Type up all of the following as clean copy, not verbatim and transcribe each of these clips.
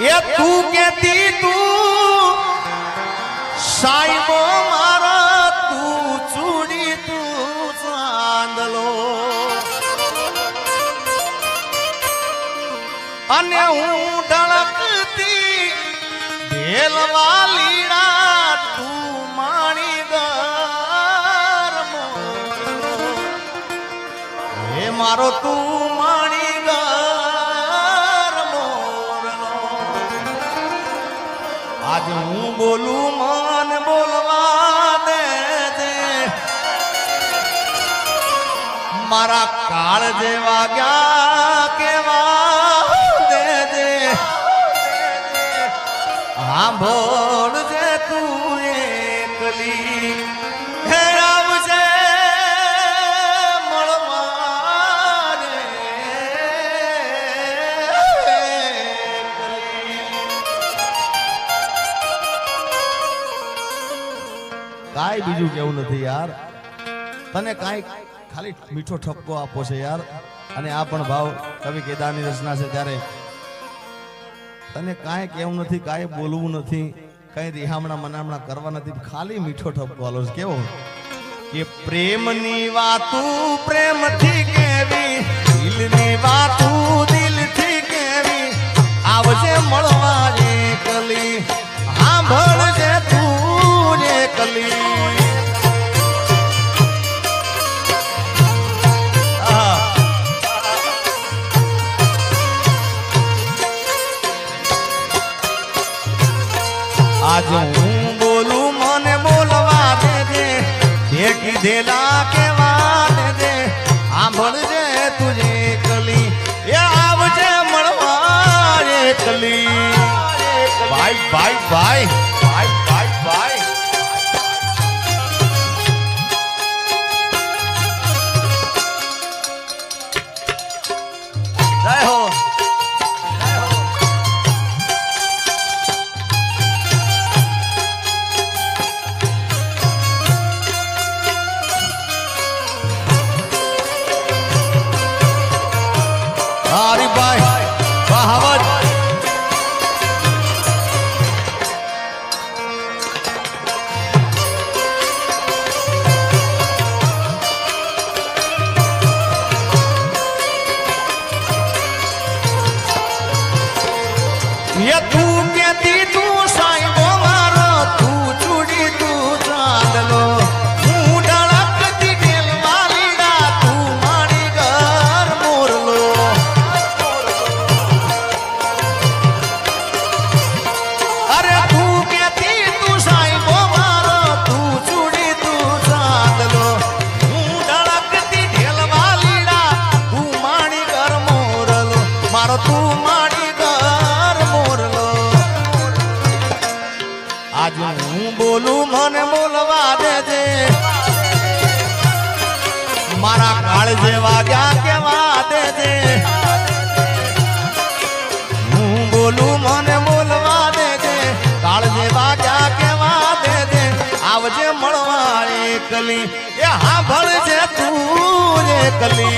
ये तू कहती तू साईबो मारा तू चूड़ी तू चांदलो अन्य हूँ ढळकती ढेलवालीड़ा तू माणी गरमो हे मारो तू माणी आज हूँ बोलू मान बोलवा दे दे मारा काल जेवा गया केवा दे दे हाँ बोल जे तू एकली हे आवजे મળવા રે કાઈ બીજું કેવું નથી યાર તને કાઈ ખાલી મીઠો ઠપકો આપો છે યાર અને આ પણ ભાવ કવિ કેદારની રચના છે ત્યારે તને કાઈ કેવું નથી કાઈ બોલવું નથી કઈ રિહામણા મનામણા કરવા નથી ખાલી મીઠો ઠપકો આલો છે કેવો કે પ્રેમની વાતું પ્રેમથી કેવી દિલની વાતું દિલથી કેવી આવજે મળવા એકલી સાંભળજે તું એકલી आज हूँ बोलू मने बोलवा दे दे देखी देला के वादे दे आंभळजे तुझे कली ये आवजे મળવા એકલી bye bye bye bye bye bye जय हो हरिभाई बहावत ये तू कहती तू साईबो मारो तू चूड़ी तू चांदलो आज हूँ बोलू मने बोलवा दे दे मारा काल जेवा गया केवा दे दे हूँ बोलू मने बोलवा दे दे काल जेवा गया केवा दे दे आवजे મળવા એકલી એ સાંભળજે તું એકલી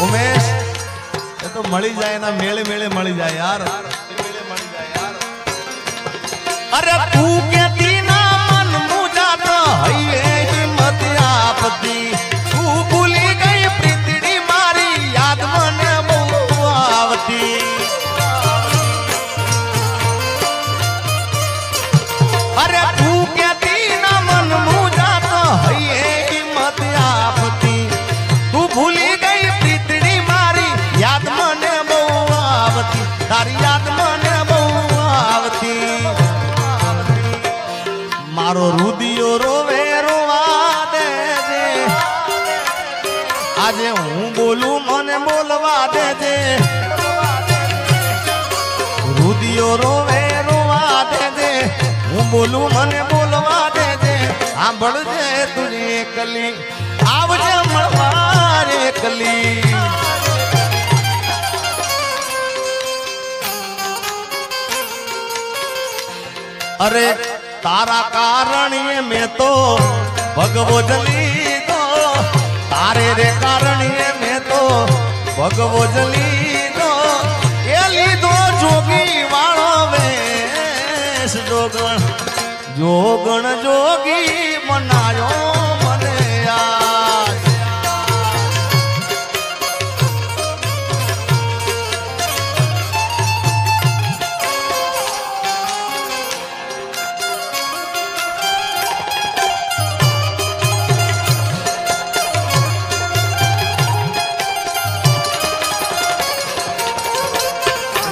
उमेश ये तो मળી जाए ना मेले मेले मળી जाए यार अरे तू कहती ना मन मुझा तो है हिम्मत आपती तू भूली गई प्रीतड़ी मारी याद मने बहु आवती अरे तू कहती ना मन मुझा तो है हिम्मत आपती तू भूली गई प्रीतड़ी मारी याद मने बहु आवती तारी याद मने बहु आवती मारो रुदियो रोवे रोवा दे दे आज हूँ बोलू मने बोलवा दे दे रुदियो रोवे रोवा दे दे हूँ बोलू मने बोलवा दे दे સાંભળજે तुझे कली आवजे મળવા એકલી अरे तारा कारण ये मैं तो भगवो जली दो तारे रे कारण ये मैं तो भगवो जली दो ये लीधो जोगी वाळो वेश जोगण जोगी मनायो मने यार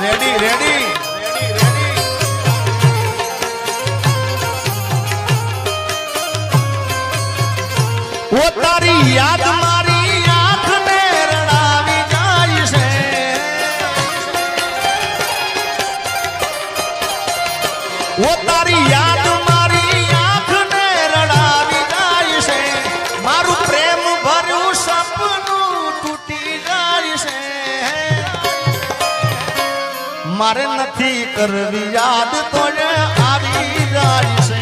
रेडी रेडी वो तारी याद मारी आंख में रड़ावी जाई से वो तारी याद मारी आंख में रड़ावी जाई से मारू प्रेम भरू सपनू टूटी जाई से मारे नथी करवी याद तो आवी जाई से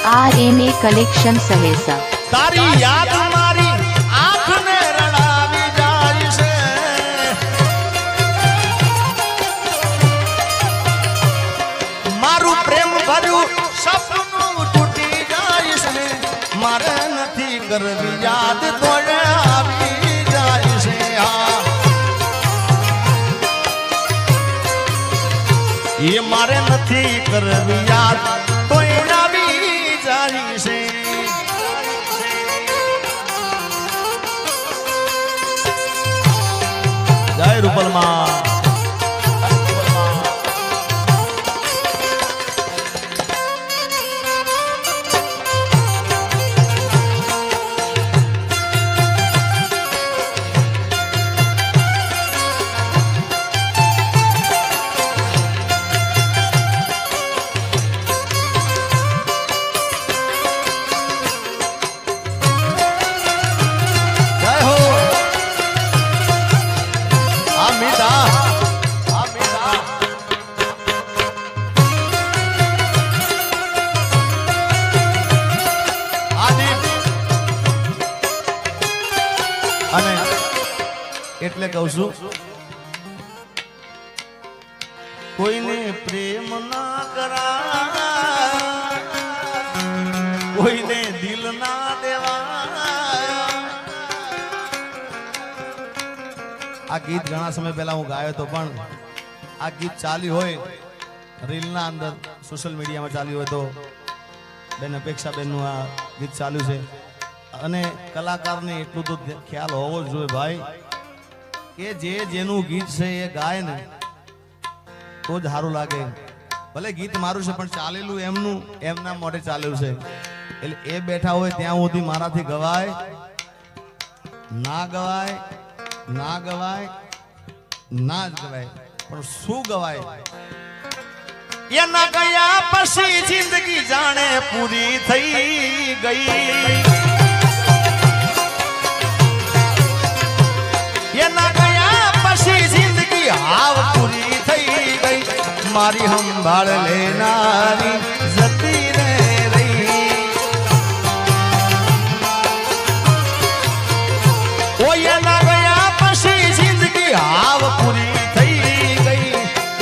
RNA कलेक्शन सहेसा तारी याद मारी आंख ने रड़ावी जाई से मारू प्रेम भरू सपनू टूटी जाई से मारे नथी करवी याद तो आवी जाई से ये मारे नथी करवी याद तो आवी जाई से जय रूपल मां એટલે કહું છું કોઈને પ્રેમ ના કરા કોઈને દિલ ના દેવા આ ગીત ઘણા સમય પહેલા હું ગાયો તો પણ આ ગીત ચાલ્યું હોય રીલના અંદર સોશિયલ મીડિયામાં ચાલ્યું હોય તો બેન અપેક્ષા બેનનું આ ગીત ચાલ્યું છે અને કલાકારને એટલું તો ખ્યાલ હોવો જ જોઈએ ભાઈ કે જે જેનું ગીત છે એ ગાય ને તો જ સારું લાગે ભલે ગીત મારું છે પણ ચાલેલું એમનું એમના મોઢે ચાલેલું છે એટલે એ બેઠા હોય ત્યાં સુધી મારાથી ગવાય ના ગવાય ના ગવાય ના જ ગવાય પણ શું ગવાય એના ગયા પછી જિંદગી જાણે પૂરી થઈ ગઈ એના ગયા પછી જિંદગી હાવ પૂરી થઈ ગઈ મારી સંભાળ લેનારી જતી રે રહી ઓ એના ગયા પછી જિંદગી હાવ પૂરી થઈ ગઈ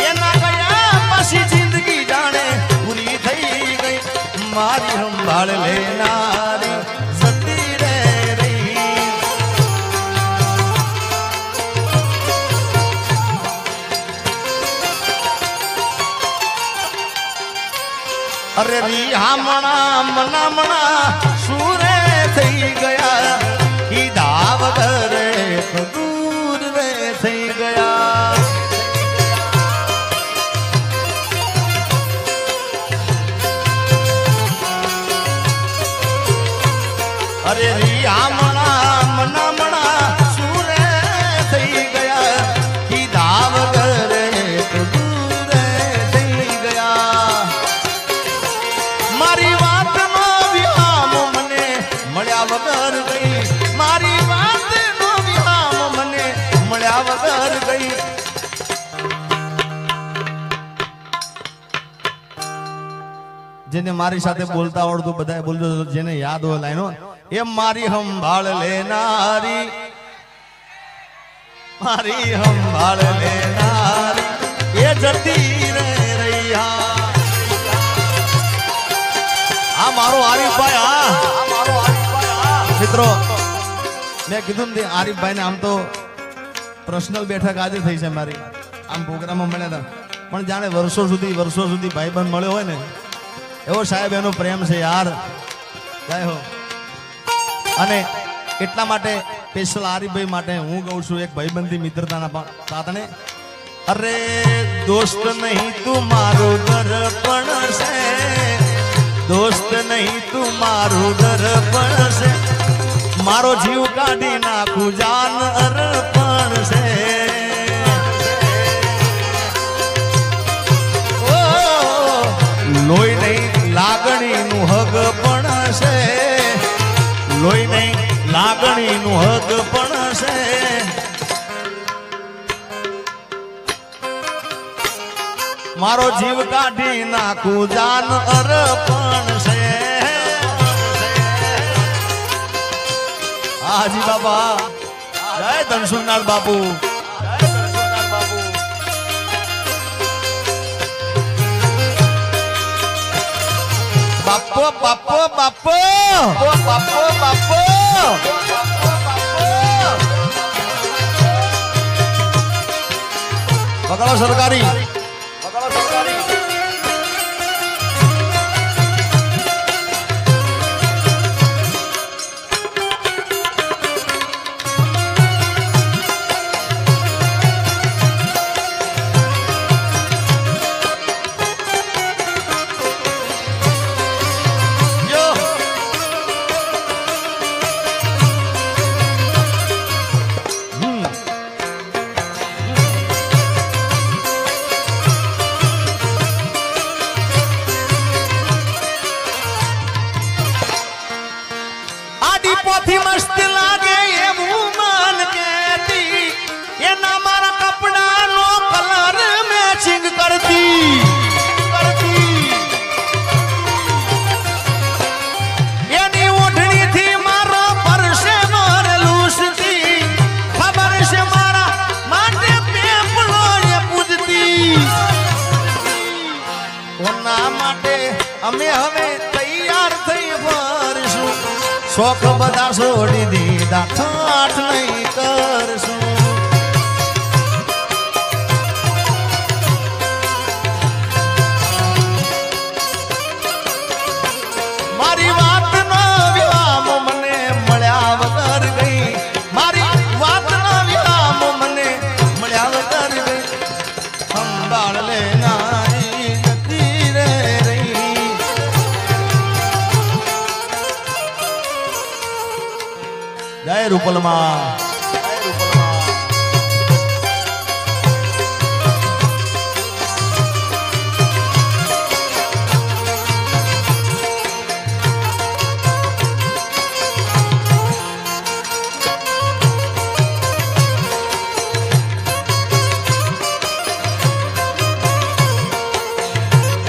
એના ગયા પછી જિંદગી જાણે પૂરી થઈ ગઈ મારી સંભાળ લેનારી જતી રે अरे रिहामणा मनामणा सूरे થઈ ગયા કીધા વગર દૂર રે થઈ ગયા અરે રિહામણા મનામણા सूरे થઈ ગયા કીધા વગર દૂર થઈ ગયા મારી વાત નો વિહામ મને મળ્યા વગર ગઈ જેને મારી સાથે બોલતા આવડતું બધા બોલજો, જેને યાદ હોય લાઈનો, એ મારી સંભાળ લેનારી, મારી સંભાળ લેનારી એ જતી રે રૈયા. આ મારો આરીફભાઈ, હા મિત્રો, મેં કીધું ને આરીફભાઈ ને આમ તો પર્સનલ બેઠક આજે થઈ છે મારી, આમ પ્રોગ્રામમાં મળ્યા હતા, પણ જાણે વર્ષો સુધી ભાઈબંધ મળ્યો હોય ને એવો સાહેબ એનો પ્રેમ છે યાર. જય હો. અને એટલા માટે સ્પેશિયલ આરીફભાઈ માટે હું કહું છું એક ભાઈબંધી મિત્રતાના તાતણે, અરે દોસ્ત નહીં તું મારું દર્પણ છે, દોસ્ત નહીં તું મારું દર્પણ છે, મારો જીવ કાઢી નાખું જાન અર્પણ છે. લોહી નહીં લાગણીનું હગ પણ છે, લોહી નહીં લાગણીનું હગ પણ છે. મારો જીવ કાઢી નાખું જાન અર્પણ છે. હાજી બાબા, જય ધનસુરનાથ બાપુ. બાપો બાપો બાપો બાપો બાપો પકડો સરકારી. પોથી મસ્ત લાગે એવું મન કેતી, એના મારા કપડાનો કલર મેચિંગ કરતી, એની ઓઢણીથી મારો પરસે મોરલુસતી, ખબર છે મારા માટે પેપલો એ પૂજતી. કોના માટે અમે હવે તૈયાર થઈ ફરશું, શોખ બધા છોડી દીધા, ઠાઠ નહીં કરશું. મારી વાતનો વિરામ મને મળ્યા વગર ગઈ, મારી વાતનો વિરામ મને મળ્યા વગર ગઈ. સંભાળ લેનારી જતી રે રહી. જય રૂપલમાં.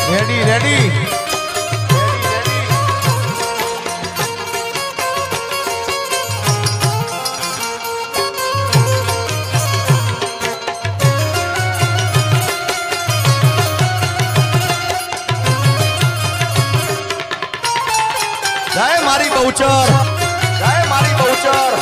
Ready ready. જય મારી બહુચર, જય મારી બહુચર.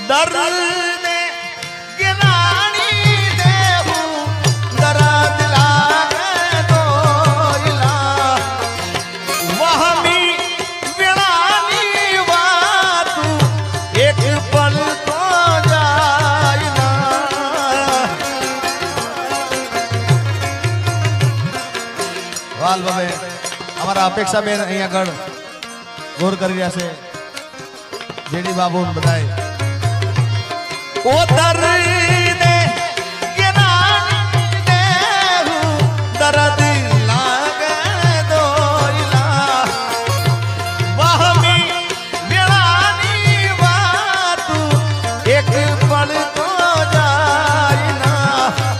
દર્દ ગિરાણી દેવું દર્દ લાગે તો ઇલા, વહમી વિણાની વાત એક પલ તો જાય ના. વાલ બાબે અમારા અપેક્ષા બેન અહીંયા આગળ ગોર કરી રહ્યા છે, જેડી બાબુ બધાય. ઓ દર્દ ગિરાણી दर्द लागे दोइला वहमी मेळानी वातु एक पल तो जाय ना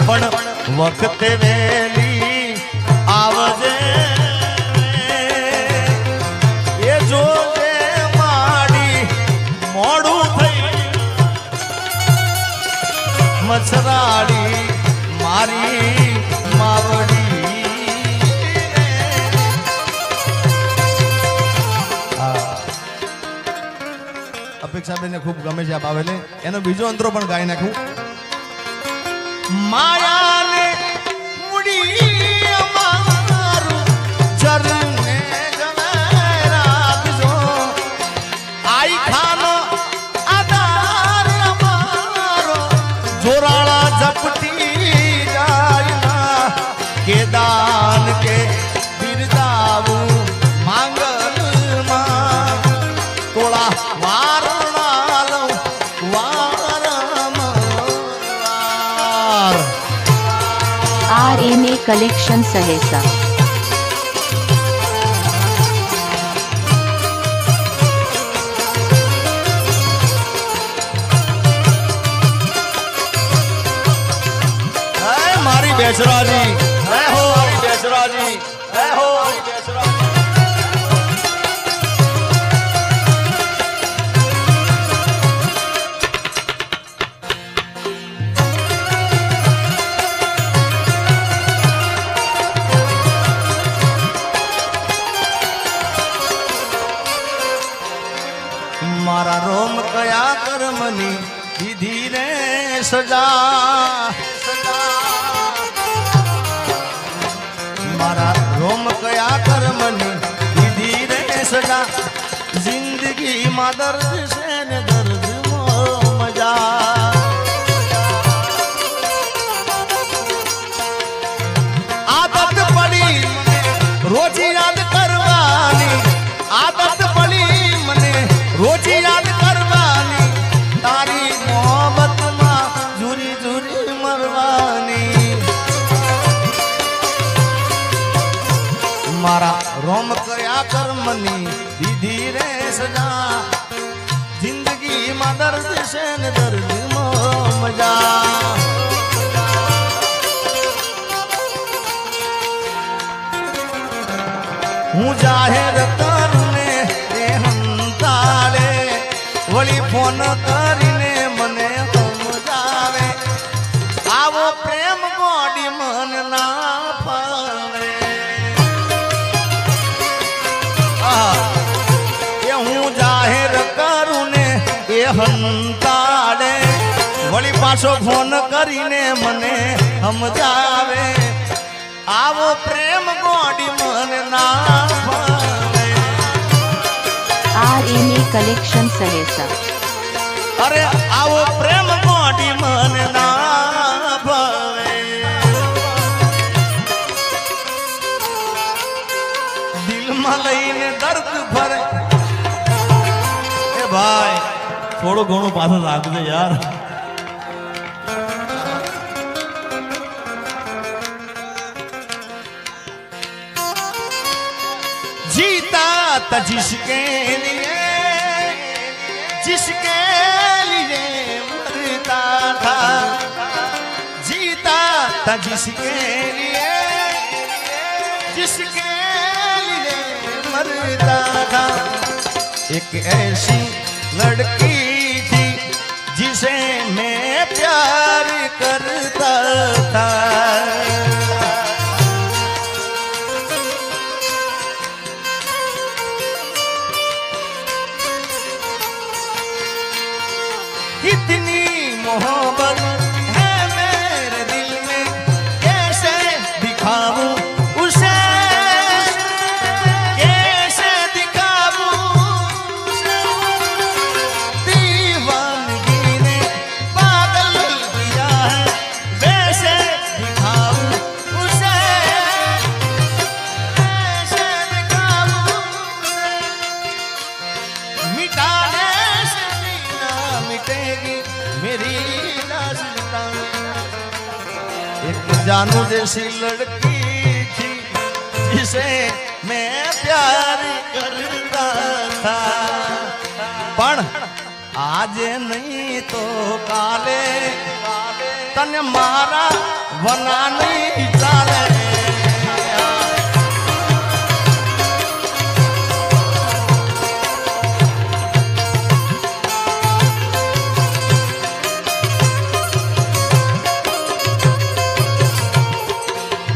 पण वखते वेली आवजे ए जोजे माडी मोडू થઈ मछराड़ी मारी मावड़ी अपेक्षा बेन ने खूब गमे છે આ બાવેલે એનો બીજો અંતરો પણ ગાઈ નાખું माया ने मुड़ी अमारू चरने जवेरात जो आई खानो आधार अमारो जोराला झपटी जायना के दान के बिरदाऊ मांगल मा तोड़ा वारणालो RNA कलेक्शन सहेसा मारी बेसराजी मैं हो मारी बेसराजी मैं हो मारा रोम कया कर्मनी दीदी रे सजा मारा रोम कया कर्मनी दीदी रे सजा जिंदगी मा दर्द से ने दर्द मो मजा आदत पड़ी मने रोज याद करवानी आदत पड़ी मने रोज याद करवानी तारी मोहब्बत मां झूरी झूरी मरवानी मारा रोम कया कर्मनी दीदी रे सजा जिंदगी मां दर्द से न दर्द मो मजा हूँ जाहिर करूने ए हंताले वली फोन करीने मने समजावे आवो प्रेम गोडी मन ना पावे ए हूँ जाहिर करूने ए हंताले वली पाछो फोन करीने मने समजावे आवो प्रेम गोडी मन ना पावे RNA कलेक्शन सहेसा अरे आवो प्रेम गोडी मन ना पावे दिल में लईने दर्द भरे ए भाई थोड़ो घणो पाछो लागजे यार जीता था जिसके लिए मरता था जीता था जिसके लिए मरता था एक ऐसी लड़की थी जिसे मैं प्यार करता था कितनी मोहब्बत है मेरे दिल में कैसे दिखाऊं उसे कैसे दिखाऊं दीवानगी ने पागल किया है वैसे दिखाऊं उसे कैसे दिखाऊं मिटाने से ना मिटेगी मेरी दास्तां एक जानू जैसी लड़की से मैं प्यार करता था पण आज नहीं तो काले तने मारा वना नहीं चाले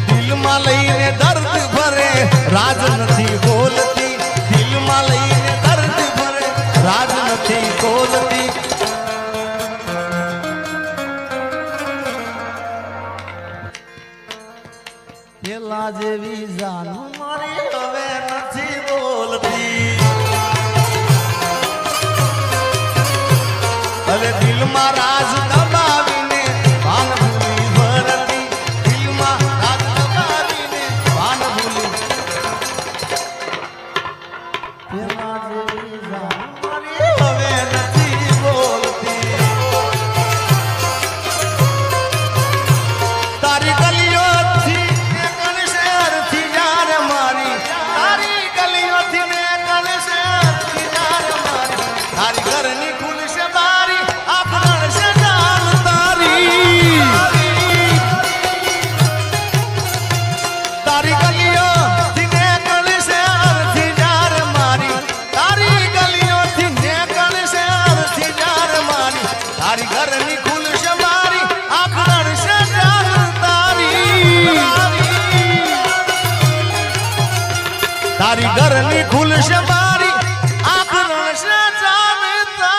दिल में लईने दर्द भरे राज नहीं बोलती दिल में लईने दर्द भरे राज नहीं बोलती પેલા જેવી જાન મારી હવે નથી બોલતી હવે દિલમાં રાજ દબાવીને ભાન ભૂલી ભરતી દિલમાં રાજ દબાવીને ભાન ભૂલી પેલા જેવી જાન મારી હવે નથી બોલતી તારી ગલીઓ तारी घरनी खुल से मारी आखरण से जानता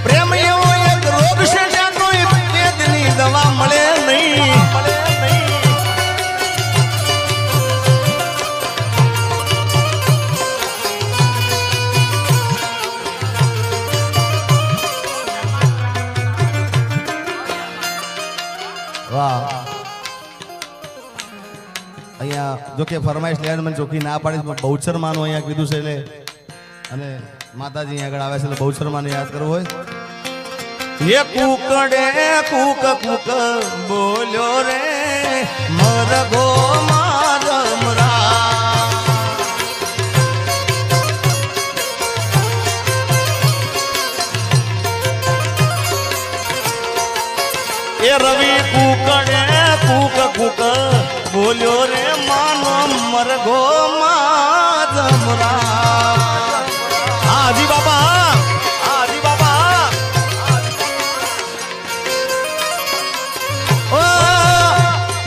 प्रेम एवो एक रोग से ज्યાં કોઈ વેદની દવા મળે નહીં અહીંયા જો કે ફરમાઈશ લેવાનું મને ચોખ્ખી ના પાડીશ બહુચર માનું અહીંયા કીધું છે એટલે અને માતાજી આગળ આવે છે એટલે બહુચર માને યાદ કરવું હોય ये कुकड़े कुक कुक बोलो रे मरगो मारमरा ये रवि कुकड़े कुक कुक बोलो रे मानो मरगो मारमरा हाजी बाबा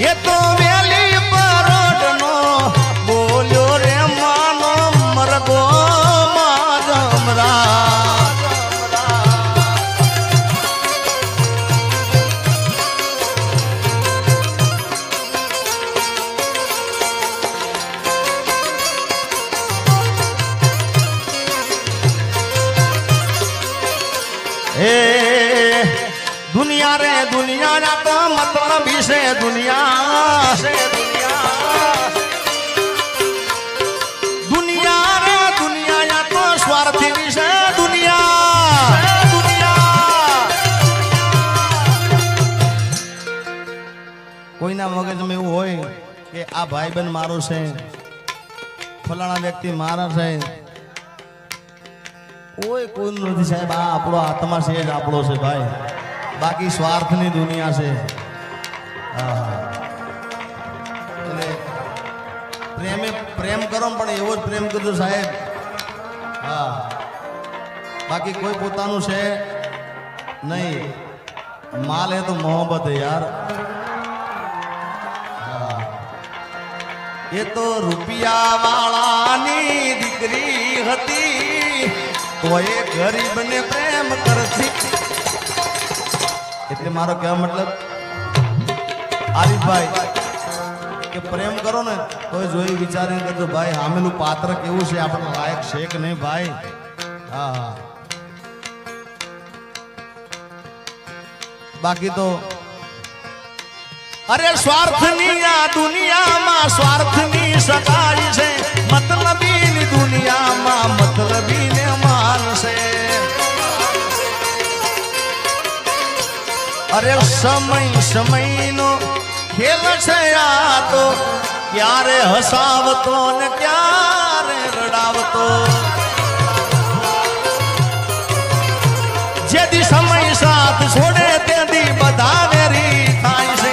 ये तो वेली परोडनो बोलो रे मानो मरगो माजमरा ए दुनिया रे दुनिया ना तो मतलब से दुनिया दुनिया रे दुनिया या तो स्वार्थी विषय दुनिया कोई ना मगज में એવું હોય કે આ ભાઈબંધ મારો છે ફલાણા વ્યક્તિ મારા છે કોઈ નથી સાહેબ આ આપણો આત્મા છે જ આપણો છે ભાઈ બાકી સ્વાર્થની દુનિયા છે પ્રેમે પ્રેમ કરો પણ એવો જ પ્રેમ કરજો સાહેબ હા બાકી કોઈ પોતાનું છે નહીં માલ હે તો મોહબ્બત है यार ये तो रुपया वाळानी दीकरी हती तोय गरीब ने प्रेम करती એટલે મારો કહેવા મતલબ આરીફ ભાઈ કે પ્રેમ કરો ને તો જોઈ વિચારીને કરજો ભાઈ સામેલું પાત્ર કેવું છે આપણને લાયક છે કે નહીં ભાઈ હા બાકી તો અરે સ્વાર્થની આ દુનિયામાં સ્વાર્થની સગાઈ છે, મતલબીની દુનિયામાં મતલબીને માનશે. અરે સમયનો ખેલ છે આ તો, ક્યારે હસાવતો ને ક્યારે રડાવતો. જેથી સમય સાથ છોડે તેથી બધા વેરી થાય છે.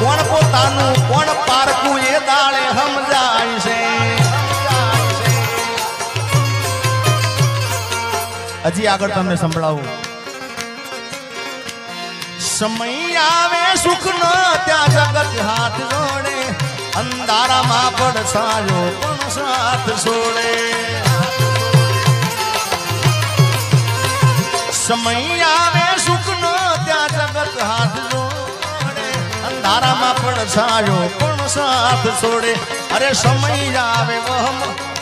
કોણ પોતાનું કોણ પારકું એ દાળે સમજાય છે. હજી આગળ તમને સંભળાવું. સમય આવે સુખનો ત્યાં જગત હાથ જોડે, અંધારામાં પડછાયો પણ સાથ છોડે. સમય આવે સુખનો ત્યાં જગત હાથ જોડે, અંધારામાં પડછાયો પણ સાથ છોડે. અરે સમય આવે વહમ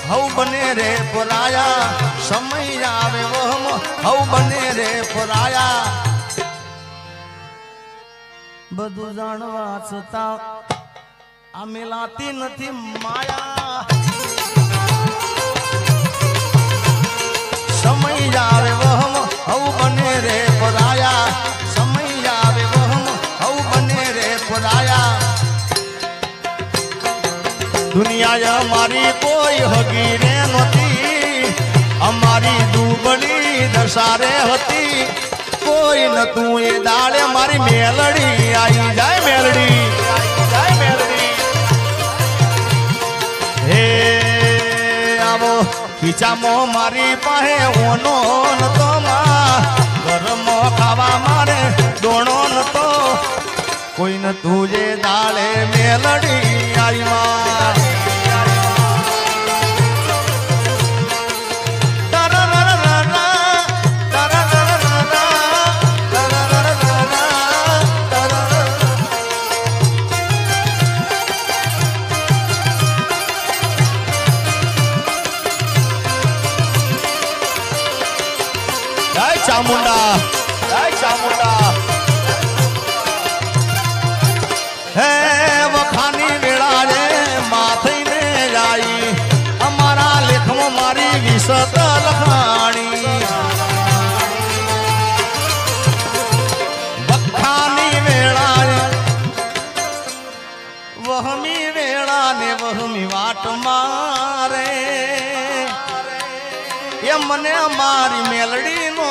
હવ બને રે પરાયા, સમય આવે વહમ હવ બને રે પરાયા. બધું જાણવા છતાં આ મિલાતી નથી માયા. સમય આવે વહમ હવ બને રે પરાયા, સમય આવે વહમ હવ બને રે પરાયા. દુનિયા અમારી કોઈ હગી રે નહોતી, અમારી દુબળી દશારે હતી. કોઈ નતું એ દાડે મારી મેલડી આવી જાય, મેલડી જાય મેલડી. હે આવો ખીચામાં મારી પાસે ઓનો નતો, ઘરમાં ખાવા મારે દોણો નતો. કોઈ નતું જે દાડે મેલડી આવી માં. ચામુંડા ચામુંડા. હે વખાની વેળા રે માથઈને જાય, અમારા લેખમાં મારી વિસત લખાણી. વખાની વેળા રે વહમી વેળા ને વહમી વાટ મારે. એ મને મારી મેલડી નો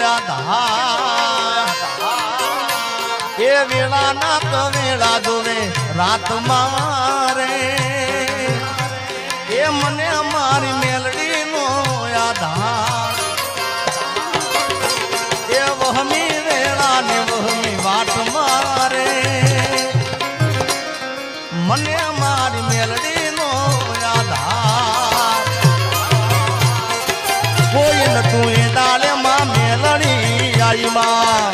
યાદ, એ વેળા ના કવેળા જોવે રાત મારે. એ મને મારી મેલડી નો યાદ, એ વહમી વેળા ને વહમી વાટ મારે. મને મારી મેલડી નો યાદ, કોઈ નતું એ દાડે માં મેલડી આવી માં.